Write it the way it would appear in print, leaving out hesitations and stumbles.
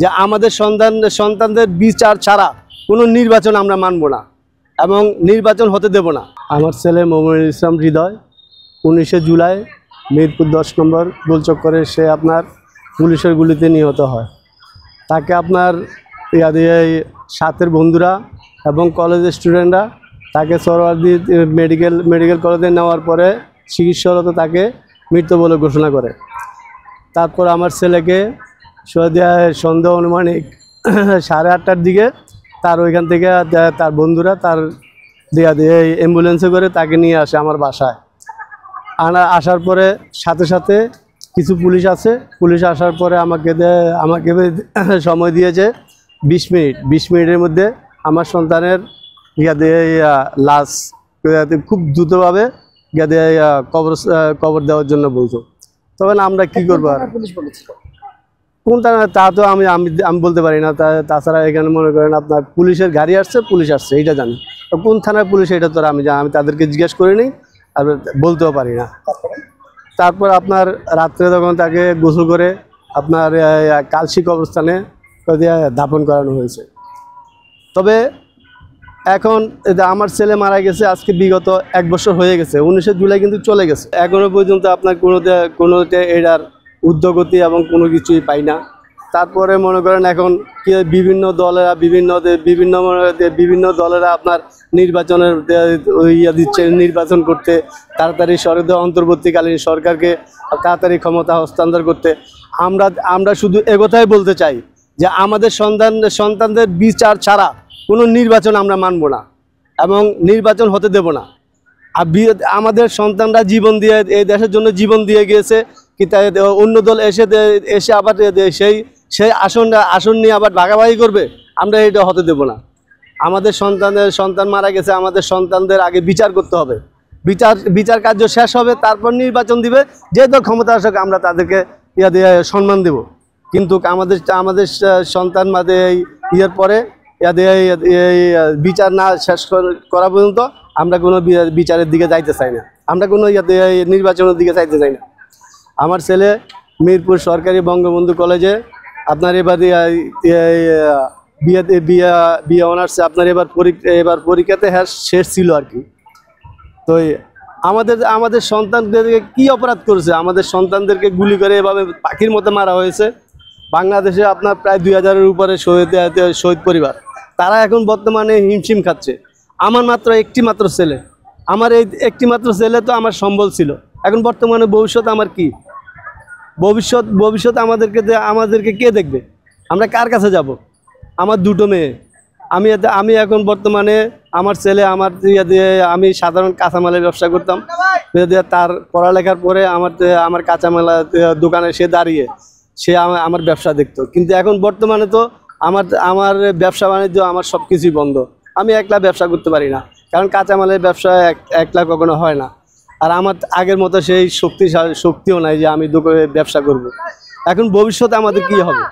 যে আমাদের সন্তানদের বিচার ছাড়া কোনো নির্বাচন আমরা মানব না এবং নির্বাচন হতে দেব না। আমার ছেলে মোমিনুল ইসলাম হৃদয় 19শে জুলাই মিরপুর 10 নম্বর গোলচক্করে সে আপনার পুলিশের গুলিতে নিহত হয়। তাকে আপনার সাথের বন্ধুরা এবং কলেজের স্টুডেন্টরা তাকে সোহরাওয়ার্দী মেডিকেল কলেজে নেওয়ার পরে চিকিৎসারত তাকে মৃত বলে ঘোষণা করে। তারপর আমার ছেলেকে সন্ধ্যা অনুমানিক 8:30টার দিকে তার ওইখান থেকে তার বন্ধুরা তার অ্যাম্বুলেন্সে করে তাকে নিয়ে আসে আমার বাসায়। আসার পরে সাথে সাথে কিছু পুলিশ আছে, পুলিশ আসার পরে আমাকে সময় দিয়েছে 20 মিনিট। 20 মিনিটের মধ্যে আমার সন্তানের লাশ খুব দ্রুতভাবে কবর দেওয়ার জন্য বলতো। তখন আমরা কি করবো আর কোন থানা তা তো আমি বলতে পারি না। তাছাড়া এখানে মনে করেন আপনার পুলিশের গাড়ি আসছে, পুলিশ আসছে এইটা জানি, কোন থানার পুলিশ এটা তো আমি তাদেরকে জিজ্ঞেস করিনি আর বলতেও পারি না। তারপর আপনার রাত্রে তখন তাকে গোসল করে আপনার কালশি কবরস্থানে দাফন করানো হয়েছে। তবে এখন আমার ছেলে মারা গেছে আজকে বিগত 1 বছর হয়ে গেছে, 19শে জুলাই কিন্তু চলে গেছে। এখনো পর্যন্ত আপনার কোনোতে এটার উদ্যোগতি এবং কোনো কিছুই পাই না। তারপরে মনে করেন এখন কি বিভিন্ন দলেরা আপনার নির্বাচনের দিচ্ছে, নির্বাচন করতে তাড়াতাড়ি অন্তর্বর্তীকালীন সরকারকে তাড়াতাড়ি ক্ষমতা হস্তান্তর করতে। আমরা শুধু একথাই বলতে চাই যে আমাদের সন্তানদের বিচার ছাড়া কোনো নির্বাচন আমরা মানব না এবং নির্বাচন হতে দেব না। আর আমাদের সন্তানরা জীবন দিয়ে এই দেশের জন্য জীবন দিয়ে গিয়েছে, কি তাই অন্য দল এসে আবার সেই আসন নিয়ে আবার ভাগাভাগি করবে, আমরা এটা হতে দেব না। আমাদের সন্তান মারা গেছে, আমাদের সন্তানদের আগে বিচার করতে হবে। বিচার কার্য শেষ হবে, তারপর নির্বাচন দিবে। যে দল ক্ষমতা আসুক আমরা তাদেরকে সম্মান দেব। কিন্তু আমাদের সন্তান মাঝে ইয়ের পরে বিচার না শেষ করা পর্যন্ত আমরা কোনো বিচারের দিকে যাইতে চাই না, আমরা কোনো নির্বাচনের দিকে যাইতে চাই না। আমার ছেলে মিরপুর সরকারি বঙ্গবন্ধু কলেজে আপনার এবার বিএ অনার্সে আপনার এবার পরীক্ষাতে শেষ ছিল আর কি। তো আমাদের সন্তানদেরকে কি অপরাধ করেছে? আমাদের সন্তানদেরকে গুলি করে এভাবে পাখির মতো মারা হয়েছে। বাংলাদেশে আপনার প্রায় 2000-এর উপরে শহীদ পরিবার, তারা এখন বর্তমানে হিমশিম খাচ্ছে। আমার একটি মাত্র ছেলে, আমার এই একটি মাত্র ছেলে তো আমার সম্বল ছিল। এখন বর্তমানে ভবিষ্যৎ আমার কি? ভবিষ্যৎ আমাদেরকে কে দেখবে? আমরা কার কাছে যাব? আমার 2টো মেয়ে, আমি এখন বর্তমানে আমার ছেলে আমি সাধারণ কাঁচামালের ব্যবসা করতাম। তার পড়ালেখার পরে আমার কাঁচামাল দোকানে সে দাঁড়িয়ে সে আমার ব্যবসা দেখতো। কিন্তু এখন বর্তমানে তো আমার ব্যবসা বাণিজ্য আমার সব কিছুই বন্ধ। আমি একলা ব্যবসা করতে পারি না, কারণ কাঁচামালের ব্যবসা একলা কখনো হয় না। আর আমার আগের মতো সেই শক্তিও নাই যে আমি ব্যবসা করব। এখন ভবিষ্যতে আমাদের কি হবে?